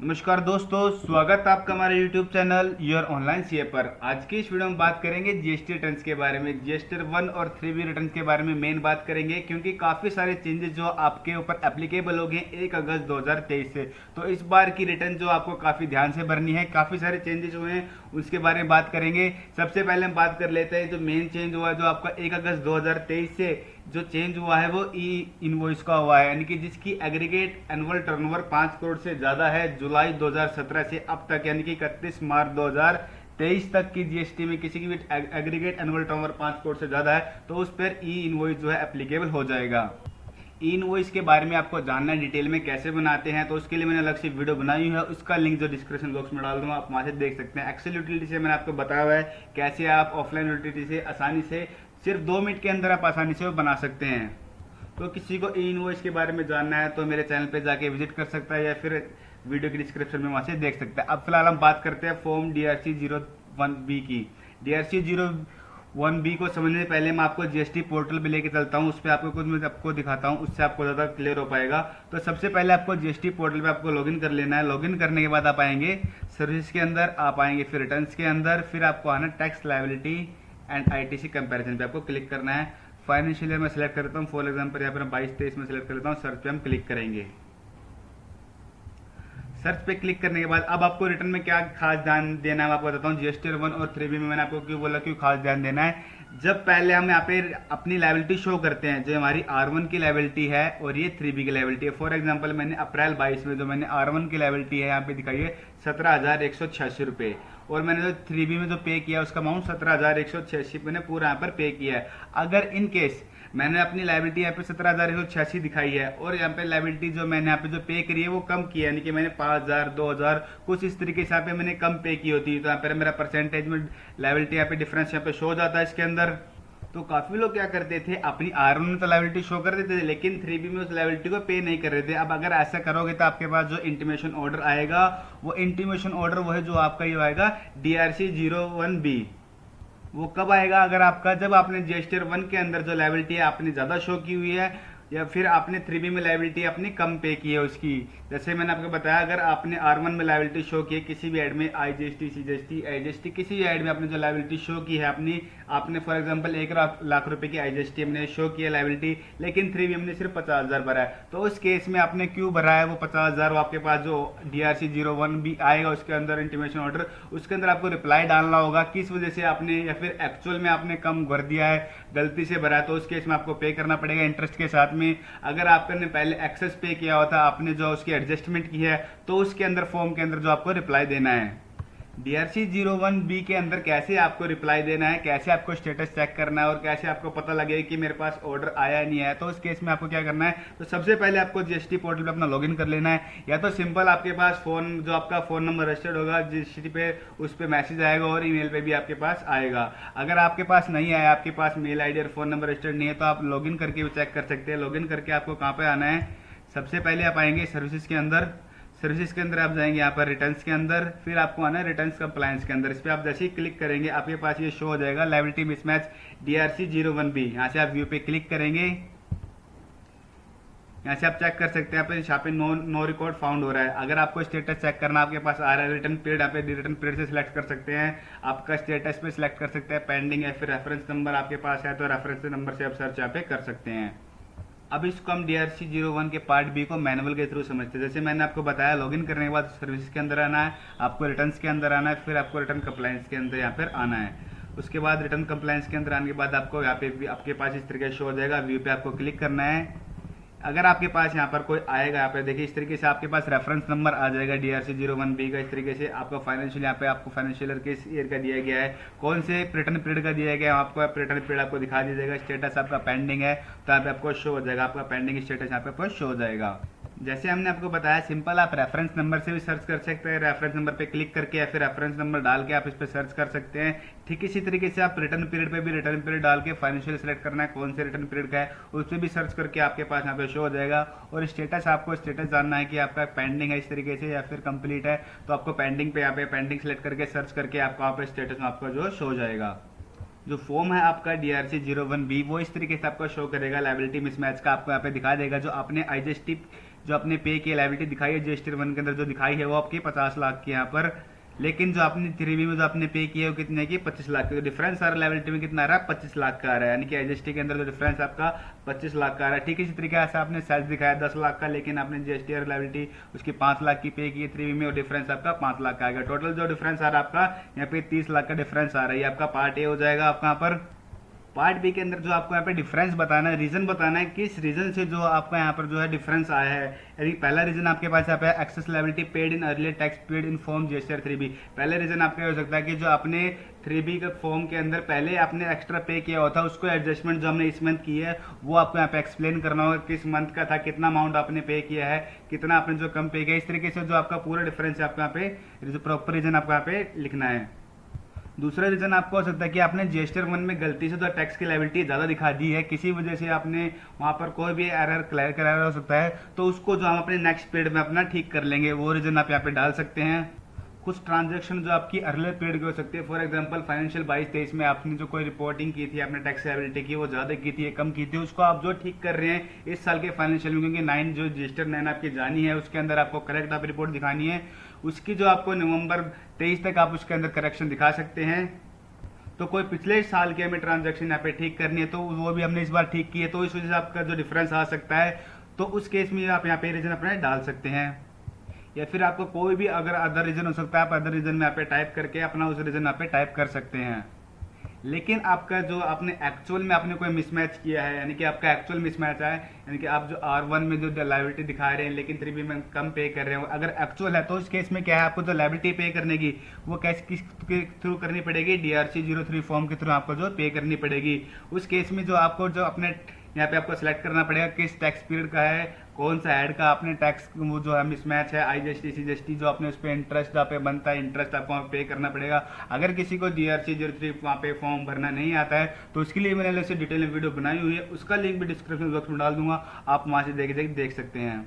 नमस्कार दोस्तों, स्वागत है आपका हमारे YouTube channel your online CA पर। आज की इस वीडियो में बात करेंगे जीएसटी रिटर्न्स के बारे में। जीएसटी 1 और 3B रिटर्न्स के बारे में मेन बात करेंगे, क्योंकि काफ़ी सारे चेंजेस जो आपके ऊपर एप्लीकेबल हो गए 1 अगस्त 2023 से। तो इस बार की रिटर्न जो आपको काफ़ी ध्यान से भरनी है, काफ़ी सारे चेंजेस हुए हैं, उसके बारे में बात करेंगे। सबसे पहले हम बात कर लेते हैं जो मेन चेंज हुआ है, जो आपका 1 अगस्त 2023 से जो चेंज हुआ है वो ई इनवॉइस का हुआ है, यानी कि जिसकी एग्रीगेट एनुअल टर्नओवर 5 करोड़ से ज़्यादा है जुलाई 2017 से अब तक, यानी कि 31 मार्च 2023 तक की जीएसटी में किसी की भी एग्रीगेट एनुअल टर्नओवर 5 करोड़ से ज़्यादा है तो उस पर ई इनवॉइस जो है एप्लीकेबल हो जाएगा। ई इनवॉइस के बारे में आपको जानना है डिटेल में कैसे बनाते हैं, तो उसके लिए मैंने अलग से वीडियो बनाई हुई है, उसका लिंक जो डिस्क्रिप्शन बॉक्स में डाल दूंगा, आप वहाँ से देख सकते हैं। एक्सेल यूटिलिटी से मैंने आपको बताया हुआ है कैसे आप ऑफलाइन यूटिलिटी से आसानी से सिर्फ 2 मिनट के अंदर आप आसानी से वो बना सकते हैं। तो किसी को ई इनवॉइस के बारे में जानना है तो मेरे चैनल पे जाके विजिट कर सकता है या फिर वीडियो के डिस्क्रिप्शन में वहाँ से देख सकता है। अब फिलहाल हम बात करते हैं फॉर्म DRC 01B की। DRC 01B को समझने से पहले मैं आपको जीएसटी पोर्टल पे लेके चलता हूँ, उस पर आपको कुछ मैं आपको दिखाता हूँ, उससे आपको ज़्यादा क्लियर हो पाएगा। तो सबसे पहले आपको जीएसटी पोर्टल पे आपको लॉगिन कर लेना है। लॉगिन करने के बाद आप आएंगे सर्विस के अंदर, आप आएंगे फिर रिटर्न्स के अंदर, फिर आपको आना tax liability and ITC comparison पे आपको क्लिक करना है। फाइनेंशियल ईयर में सेलेक्ट करता हूँ, फॉर एग्जांपल यहाँ पर 22-23 में सेलेक्ट करता हूँ। सर्च पे हम क्लिक करेंगे। सर्च पे क्लिक करने के बाद अब आपको रिटर्न में क्या खास ध्यान देना है मैं आपको बताता हूँ। जीएसटी 1 और 3B में मैंने आपको क्यों बोला क्यों खास ध्यान देना है। जब पहले हम यहाँ पे अपनी लायबिलिटी शो करते हैं, जो हमारी R1 की लायबिलिटी है और ये 3B की लायबिलिटी है। फॉर एग्जांपल मैंने अप्रैल 22 में जो मैंने R1 की लायबिलिटी है यहाँ पे दिखाई है 17,186 रुपये, और मैंने जो 3B में जो पे किया उसका अमाउंट 17,186 मैंने पूरा यहाँ पर पे किया है। अगर इन केस मैंने अपनी लायबिलिटी यहाँ पे 17,186 दिखाई है और यहाँ पे लायबिलिटी जो मैंने यहाँ पे जो पे करी है वो कम की है, यानी कि मैंने 5,000 2,000 कुछ इस तरीके से यहाँ पे मैंने कम पे की होती है, तो यहाँ पे मेरा परसेंटेज में लायबिलिटी यहाँ पे डिफरेंस यहाँ पे शो हो जाता है इसके अंदर। तो काफी लोग क्या करते थे, अपनी R1 में तो लायबिलिटी शो कर देते थे लेकिन 3B में उस लायबिलिटी को पे नहीं कर रहे थे। अब अगर ऐसा करोगे तो आपके पास जो इंटीमेशन ऑर्डर आएगा वो इंटीमेशन ऑर्डर वो है जो आपका ये आएगा DRC 01B। वो कब आएगा, अगर आपका जब आपने जीएसटी 1 के अंदर जो लायबिलिटी है आपने ज्यादा शो की हुई है या फिर आपने 3B में लायबिलिटी अपनी कम पे की है उसकी। जैसे मैंने आपको बताया, अगर आपने R1 में लायबिलिटी शो की है किसी भी ऐड में, IGST CGST AGST किसी भी ऐड में आपने जो लायबिलिटी शो की है अपनी, आपने फॉर एग्जांपल 1 लाख रुपए की IGST हमने शो की है लायबिलिटी, लेकिन 3B हमने सिर्फ 50,000 भरा है, तो उस केस में आपने क्यों भरा है वो 50,000, वो आपके पास जो DRC 01B आएगा उसके अंदर इंटीमेशन ऑर्डर, उसके अंदर आपको रिप्लाई डालना होगा किस वजह से आपने या फिर एक्चुअल में आपने कम भर दिया है, गलती से भरा है, तो उस केस में आपको पे करना पड़ेगा इंटरेस्ट के साथ में। अगर आपने पहले एक्सेस पे किया होता, आपने जो उसकी एडजस्टमेंट की है, तो उसके अंदर फॉर्म के अंदर जो आपको रिप्लाई देना है। DRC 01B के अंदर कैसे आपको रिप्लाई देना है, कैसे आपको स्टेटस चेक करना है और कैसे आपको पता लगेगा कि मेरे पास ऑर्डर आया नहीं आया, तो उस केस में आपको क्या करना है, तो सबसे पहले आपको जीएसटी पोर्टल पे अपना लॉगिन कर लेना है। या तो सिंपल आपके पास फोन जो आपका फोन नंबर रजिस्टर्ड होगा जीएसटी पे, उस पर मैसेज आएगा और ईमेल पे भी आपके पास आएगा। अगर आपके पास नहीं आया, आपके पास मेल आईडी और फोन नंबर रजिस्टर्ड नहीं है, तो आप लॉगिन करके भी चेक कर सकते हैं। लॉगिन करके आपको कहाँ पे आना है, सबसे पहले आप आएंगे सर्विसेज के अंदर। सर्विसेज के अंदर आप जाएंगे यहाँ पर रिटर्न्स के अंदर, फिर आपको आना है रिटर्न्स कंप्लायंस के अंदर। इस पर आप जैसे ही क्लिक करेंगे आपके पास ये शो हो जाएगा लायबिलिटी मिसमैच DRC 01B। यहाँ से आप व्यू पे क्लिक करेंगे, यहाँ से आप चेक कर सकते हैं यहाँ पे नो रिकॉर्ड फाउंड हो रहा है। अगर आपको स्टेटस चेक करना आपके पास आ रहा है रिटर्न पीरियड, यहाँ पे रिटर्न पीरियड से सिलेक्ट कर सकते हैं, आपका स्टेटस पे सिलेक्ट कर सकते हैं, पेंडिंग है, फिर रेफरेंस नंबर आपके पास है तो रेफरेंस नंबर से आप सर्च यहाँ पे कर सकते हैं। अब इसको हम DRC 01 के पार्ट बी को मैनुअल के थ्रू समझते हैं। जैसे मैंने आपको बताया, लॉगिन करने के बाद सर्विस के अंदर आना है, आपको रिटर्न्स के अंदर आना है, फिर आपको रिटर्न कंप्लायंस के अंदर यहाँ पर आना है। उसके बाद रिटर्न कंप्लायंस के अंदर आने के बाद आपको यहाँ पे भी आपके पास इस तरीके से शो हो जाएगा, व्यू पे आपको क्लिक करना है। अगर आपके पास यहाँ पर कोई आएगा, यहाँ पे देखिए इस तरीके से आपके पास रेफरेंस नंबर आ जाएगा DRC 01B का। इस तरीके से आपका फाइनेंशियल यहाँ पे आपको फाइनेंशियल ईयर किस ईयर का दिया गया है, कौन से रिटर्न पीरियड का दिया गया है, आपको रिटर्न पीरियड आपको दिखा दिया जाएगा। स्टेटस आपका पेंडिंग है तो यहाँ पे आपको शो हो जाएगा, आपका पेंडिंग स्टेटस यहाँ पे आपको शो हो जाएगा। जैसे हमने आपको बताया, सिंपल आप रेफरेंस नंबर से भी सर्च कर सकते हैं, रेफरेंस नंबर पे क्लिक करके या फिर रेफरेंस नंबर डाल के आप इस पे सर्च कर सकते हैं। ठीक इसी तरीके से आप रिटर्न पीरियड पे भी रिटर्न पीरियड डाल के फाइनेंशियल सेलेक्ट करना है कौन से रिटर्न पीरियड का है, उस पर भी सर्च करके आपके पास यहाँ पे शो हो जाएगा। और स्टेटस, आपको स्टेटस जानना है कि आपका पेंडिंग है इस तरीके से या फिर कंप्लीट है, तो आपको पेंडिंग पे यहाँ पे पेंडिंग सेलेक्ट करके सर्च करके आपको यहाँ पे स्टेटस में आपका जो शो हो जाएगा। जो फॉर्म है आपका DRC 01B वो इस तरीके से आपको शो करेगा, लायबिलिटी मिसमैच का आपको यहाँ पे दिखा देगा। जो आपने IGST जो आपने पे की लायबिलिटी दिखाई है जीएसटी 1 के अंदर जो दिखाई है वो आपकी 50 लाख की यहाँ पर, लेकिन जो आपने 3B में जो आपने पे किया है वो कितने की 25 लाख की। तो डिफरेंस आ रहा है लायबिलिटी में कितना आ रहा है 25 लाख का आ रहा है, यानी कि एसजीएसटी के अंदर जो डिफरेंस आपका 25 लाख का आ रहा है। ठीक है, इसी तरीके से आपने सेल्स दिखाया 10 लाख का, लेकिन आपने जीएसटी और लायबिलिटी उसकी 5 लाख की पे की है 3B में, और डिफरेंस आपका 5 लाख का आएगा। टोटल जो डिफरेंस आ रहा है आपका यहाँ पे 30 लाख का डिफरेंस आ रहा है। ये आपका पार्ट ए हो जाएगा। आपका यहाँ पर पार्ट बी के अंदर जो आपको यहाँ पे डिफरेंस बताना है, रीजन बताना है किस रीजन से जो आपका यहाँ पर जो है डिफरेंस आया है। यानी पहला रीजन आपके पास यहाँ पे excess liability paid in earlier tax paid in form GST 3B। पहले रीजन आपका हो सकता है कि जो आपने 3B के फॉर्म के अंदर पहले आपने एक्स्ट्रा पे किया होता उसको एडजस्टमेंट जो हमने इस मंथ की है वो आपको यहाँ पे एक्सप्लेन करना होगा, किस मंथ का था, कितना अमाउंट आपने पे किया है, कितना आपने जो कम पे किया। इस तरीके से जो आपका पूरा डिफरेंस है आपको यहाँ पे प्रॉपर रीजन आपको यहाँ पे लिखना है। दूसरा रीजन आपको हो सकता है कि आपने जीएसटी 1 में गलती से तो टैक्स की लायबिलिटी ज़्यादा दिखा दी है, किसी वजह से आपने वहाँ पर कोई भी एरर क्लियर एरर हो सकता है, तो उसको जो हम अपने नेक्स्ट पीरियड में अपना ठीक कर लेंगे, वो रीजन आप यहाँ पे डाल सकते हैं। कुछ ट्रांजैक्शन जो आपकी अर्लियर पीरियड की हो सकती है, फॉर एग्जांपल फाइनेंशियल 22-23 में आपने जो कोई रिपोर्टिंग की थी आपने टैक्स लायबिलिटी की वो ज़्यादा की थी, कम की थी, उसको आप जो ठीक कर रहे हैं इस साल के फाइनेंशियल में, क्योंकि 9 जो रजिस्टर 9 आपकी जानी है उसके अंदर आपको करेक्ट आप रिपोर्ट दिखानी है, उसकी जो आपको नवंबर 23 तक आप उसके अंदर करेक्शन दिखा सकते हैं। तो कोई पिछले साल की हमें ट्रांजैक्शन यहाँ पे ठीक करनी है तो वो भी हमने इस बार ठीक की है, तो इस वजह से आपका जो डिफरेंस आ सकता है, तो उस केस में आप यहाँ पे रीजन अपना डाल सकते हैं। या फिर आपको कोई भी अगर अदर रीजन हो सकता है, आप अदर रीजन में यहाँ पे टाइप करके अपना उस रीजन यहाँ पे टाइप कर सकते हैं। लेकिन आपका जो आपने एक्चुअल में आपने कोई मिसमैच किया है, यानी कि आपका एक्चुअल मिसमैच है, यानी कि आप जो R1 में जो लायबिलिटी दिखा रहे हैं लेकिन 3B में कम पे कर रहे हो, अगर एक्चुअल है तो उस केस में क्या है, आपको जो लायबिलिटी पे करने की वो कैसे किस के थ्रू करनी पड़ेगी, DRC 03 फॉर्म के थ्रू आपको जो पे करनी पड़ेगी। उस केस में जो आपको जो अपने यहाँ पे आपको सिलेक्ट करना पड़ेगा किस टैक्स पीरियड का है, कौन सा ऐड का आपने टैक्स वो जो है मिसमैच है, IGST CGST जो आपने उस पर इंटरेस्ट जहाँ पे बनता है इंटरेस्ट आपको वहाँ पे करना पड़ेगा। अगर किसी को DRC 03 वहाँ पे फॉर्म भरना नहीं आता है तो उसके लिए मैंने अलग से डिटेल में वीडियो बनाई हुई है, उसका लिंक भी डिस्क्रिप्शन बॉक्स में डाल दूंगा, आप वहाँ से देख सकते हैं।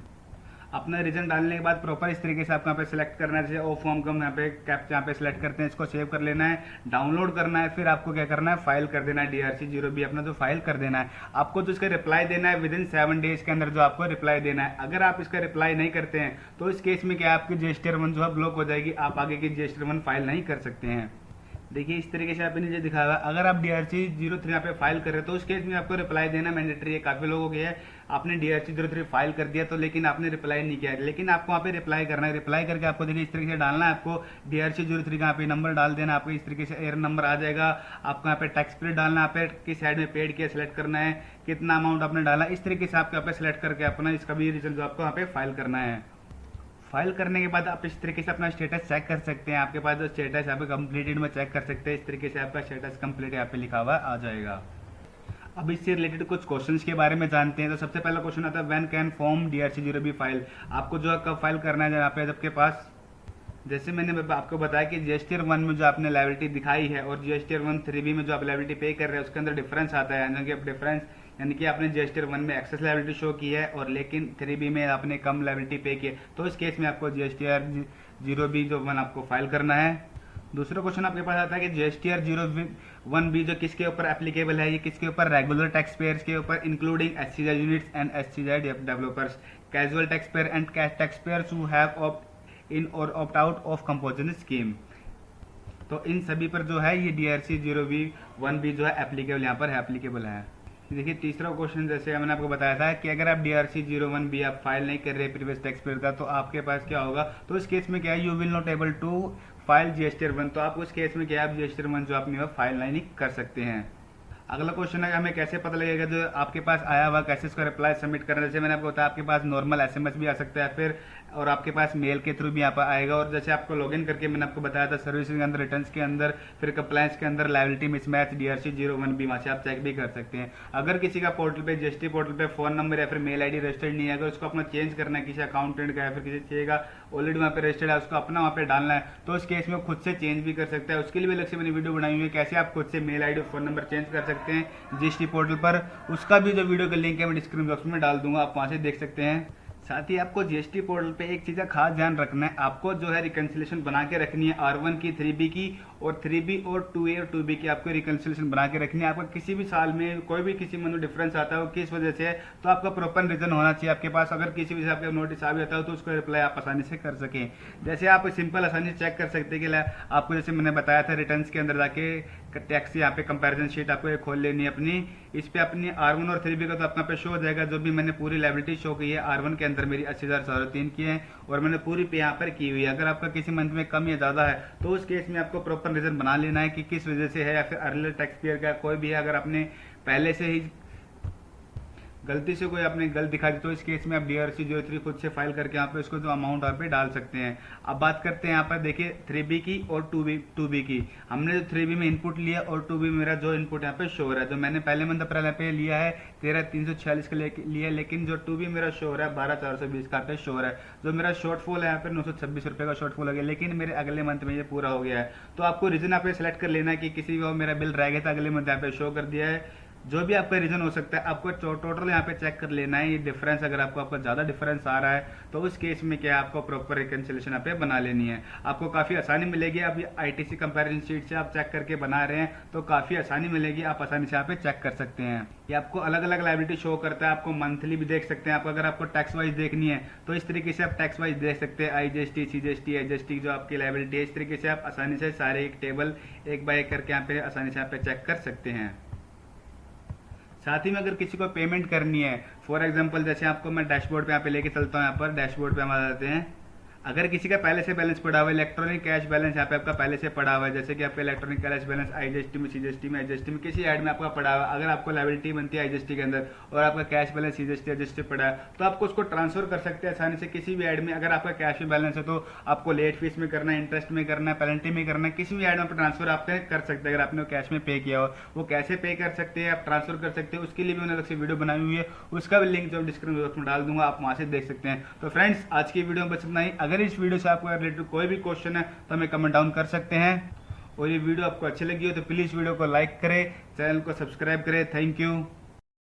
अपना रीजन डालने के बाद प्रॉपर इस तरीके से आपको यहाँ पे सिलेक्ट करना है, जैसे ओ फॉर्म को हम यहाँ पे कैप्चा यहाँ पे सिलेक्ट करते हैं, इसको सेव कर लेना है, डाउनलोड करना है, फिर आपको क्या करना है फाइल कर देना है, DRC 0B अपना जो फाइल कर देना है। आपको जो इसका रिप्लाई देना है विदिन 7 डेज के अंदर जो आपको रिप्लाई देना है। अगर आप इसका रिप्लाई नहीं करते हैं तो इस केस में क्या आपकी GST 1 जो है ब्लॉक हो जाएगी, आप आगे की GST 1 फाइल नहीं कर सकते हैं। देखिए इस तरीके से आपने नीचे दिखाया हुआ, अगर आप DRC 03 यहाँ पे फाइल कर रहे हैं तो उस केस में आपको रिप्लाई देना मैंडेटरी है। काफी लोगों के है आपने DRC 03 फाइल कर दिया तो लेकिन आपने रिप्लाई नहीं किया, लेकिन आपको वहाँ पे रिप्लाई करना है। रिप्लाई करके आपको देखिए इस तरीके से डालना है, आपको DRC 03 का यहाँ पे नंबर डाल देना, आपको इस तरीके से एयर नंबर आ जाएगा। आपको यहाँ पे टैक्स पीरियड डालना है, पे किस साइड में पेड किया सिलेक्ट करना है, कितना अमाउंट आपने डाला, इस तरीके से आपको यहाँ पे सिलेक्ट करके अपना इसका भी रिजल्ट आपको यहाँ पे फाइल करना है। फाइल करने के बाद आप इस तरीके से अपना स्टेटस चेक कर सकते हैं। आपके पास जो स्टेटस यहाँ पे कंप्लीटेड में चेक कर सकते हैं, इस तरीके से आपका स्टेटस कंप्लीट यहाँ पे लिखा हुआ आ जाएगा। अब इससे रिलेटेड कुछ क्वेश्चंस के बारे में जानते हैं। तो सबसे पहला क्वेश्चन आता है when can form DRC 0B file, आपको जो है कब फाइल करना है, यहाँ पे आपके पास जैसे मैंने आपको बताया कि GST 1 में जो आपने लायबिलिटी दिखाई है और GST 1 3B में जो आप लायबिलिटी पे कर रहे हैं उसके अंदर डिफरेंस आता है, यानी कि डिफरेंस यानी कि आपने GST 1 में एक्सेस लायबिलिटी शो की है और लेकिन 3B में आपने कम लायबिलिटी पे की है, तो इस केस में आपको GST 0B जो 1 आपको फाइल करना है। दूसरा क्वेश्चन आपके पास आता है कि GST 01B जो किसके ऊपर एप्लीकेबल है, ये किसके ऊपर, रेगुलर टैक्स पेयर्स के ऊपर including SCZ units and SCZ developers, casual tax payer and tax payers who have opt in और opt out of composition scheme. तो इन सभी पर जो है ये DRC 0B1B जो है एप्लीकेबल यहाँ पर एप्लीकेबल है। देखिए तीसरा क्वेश्चन जैसे मैंने आपको बताया था कि अगर आप DRC 01B आप फाइल नहीं कर रहे प्रीवियस टैक्स पीरियड का तो आपके पास क्या होगा, तो इस केस में क्या है, you will not able to file GST 1, तो आप उस केस में क्या है आप GST 1 जो अपनी फाइल नहीं कर सकते हैं। अगला क्वेश्चन है हमें कैसे पता लगेगा जो आपके पास आया हुआ कैसे इसका रिप्लाई सबमिट करना है। जैसे मैंने आपको बताया आपके पास नॉर्मल SMS भी आ सकता है फिर और आपके पास मेल के थ्रू भी यहाँ पर आएगा, और जैसे आपको लॉगिन करके मैंने आपको बताया था सर्विसेज के अंदर, रिटर्न्स के अंदर, फिर कंप्लायंस के अंदर लायबिलिटी मिसमैच DRC 01B वहाँ से आप चेक भी कर सकते हैं। अगर किसी का पोर्टल पे GST पोर्टल पे फोन नंबर या फिर मेल ID रजिस्टर्ड नहीं है, अगर उसको अपना चेंज करना है किसी अकाउंटेंट का या फिर किसी चाहिए का ऑलरेडी वहाँ पे रजिस्टर्ड है उसको अपना वहाँ पे डालना है, तो उस केस में खुद से चेंज भी कर सकता है। उसके लिए भी अलग से मैंने वीडियो बनाई हुई है कैसे आप खुद से मेल ID और फोन नंबर चेंज कर सकते हैं GST पोर्टल पर, उसका भी जो वीडियो का लिंक है मैं डिस्क्रिप्शन बॉक्स में डाल दूंगा, आप वहाँ से देख सकते हैं। साथ ही आपको जीएसटी पोर्टल पे एक चीज़ का खास ध्यान रखना है, आपको जो है रिकन्सिलेशन बना के रखनी है R1 की, 3B की और 3B और 2A और 2B की आपको रिकन्सिलेशन बना के रखनी है। आपका किसी भी साल में कोई भी किसी में डिफरेंस आता है किस वजह से है, तो आपका प्रॉपर रीजन होना चाहिए आपके पास। अगर किसी वजह से आपका नोटिस आ भी जाता हो तो उसको रिप्लाई आप आसानी से कर सकें। जैसे आप सिंपल आसानी से चेक कर सकते हैं कि आपको जैसे मैंने बताया था, रिटर्न्स के अंदर जाके टैक्स यहाँ पे कंपैरिजन शीट आपको ये खोल लेनी है अपनी। इस पे अपनी R1 और 3B का तो अपना पे शो हो जाएगा, जो भी मैंने पूरी लायबिलिटी शो की है R1 के अंदर मेरी 80,403 की है और मैंने पूरी पे यहाँ पर की हुई है। अगर आपका किसी मंथ में कम या ज़्यादा है तो उस केस में आपको प्रॉपर रीजन बना लेना है कि किस वजह से है, या फिर अर्लियर टैक्स पेयर का कोई भी है। अगर आपने पहले से ही गलती से कोई आपने गलत दिखा दी तो इस केस में आप DRC 03 खुद से फाइल करके यहाँ पे उसको जो अमाउंट यहाँ पे डाल सकते हैं। अब बात करते हैं यहाँ पर देखिए 3B की और 2B की। हमने जो 3B में इनपुट लिया और 2B में मेरा जो इनपुट यहाँ पे शो हो रहा है, जो मैंने पहले मंथ अप्रैल पे लिया है 13,346 का लिया, लेकिन जो 2B मेरा शो हो रहा है 12,420 का पे शो हो रहा है। जो मेरा शॉर्टफॉल है यहाँ पे 926 रुपये का शॉर्टफॉल हो गया, लेकिन मेरे अगले मंथ में ये पूरा हो गया है। तो आपको रीजन यहाँ पे सेलेक्ट कर लेना है कि किसी भी मेरा बिल रह गया था अगले मंथ यहाँ पे शो कर दिया है। जो भी आपका रीजन हो सकता है आपको टोटल यहाँ पे चेक कर लेना है ये डिफरेंस। अगर आपका ज़्यादा डिफरेंस आ रहा है तो उस केस में क्या आपको प्रॉपर रिकन्सिलेशन यहाँ पे बना लेनी है। आपको काफ़ी आसानी मिलेगी। अब ITC कंपैरिजन शीट से आप चेक करके बना रहे हैं तो काफ़ी आसानी मिलेगी, आप आसानी से यहाँ पे चेक कर सकते हैं। ये आपको अलग अलग लायबिलिटी शो करता है, आपको मंथली भी देख सकते हैं। आप अगर आपको टैक्स वाइज देखनी है तो इस तरीके से आप टैक्स वाइज देख सकते हैं, IGST, CGST, HST जो आपकी लायबिलिटी है। इस तरीके से आप आसानी से सारे एक टेबल एक बाय एक करके यहाँ पे आसानी से यहाँ पे चेक कर सकते हैं। साथ ही में अगर किसी को पेमेंट करनी है, फॉर एग्जांपल जैसे आपको मैं डैशबोर्ड पे यहाँ पे लेके चलता हूँ, यहाँ पर डैशबोर्ड पे हम आ जाते हैं। अगर किसी का पहले से बैलेंस पड़ा हुआ है, इलेक्ट्रॉनिक कैश बैलेंस यहाँ पे आपका पहले से पड़ा हुआ है, जैसे कि आपका इलेक्ट्रॉनिक कैश बैलेंस IGST में, CGST में, HST में किसी ऐड में आपका पड़ा हुआ है, अगर आपको लायबिलिटी बनती है IGST के अंदर और आपका कैश बैलेंस CGST HST पड़ा है तो आपको उसको ट्रांसफर कर सकते हैं आसानी से किसी भी ऐड में। अगर आपका कैश में बैलेंस है तो आपको लेट फीस में करना है, इंटरेस्ट में करना है, पेनल्टी में करना है, किसी भी ऐड में ट्रांसफर आप कर सकते हैं। अगर आपने कैश में पे किया हो वो कैसे पे कर सकते हैं, आप ट्रांसफर कर सकते हैं, उसके लिए भी मैंने अलग से वीडियो बनाई हुई है, उसका भी लिंक जो डिस्क्रिप्शन बॉक्स में डाल दूंगा, आप वहां से देख सकते हैं। तो फ्रेंड्स आज की वीडियो में बस इतना ही। अगर इस वीडियो से आपको रिलेटेड कोई भी क्वेश्चन है तो हमें कमेंट डाउन कर सकते हैं। और ये वीडियो आपको अच्छी लगी हो तो प्लीज़ वीडियो को लाइक करें, चैनल को सब्सक्राइब करें। Thank you.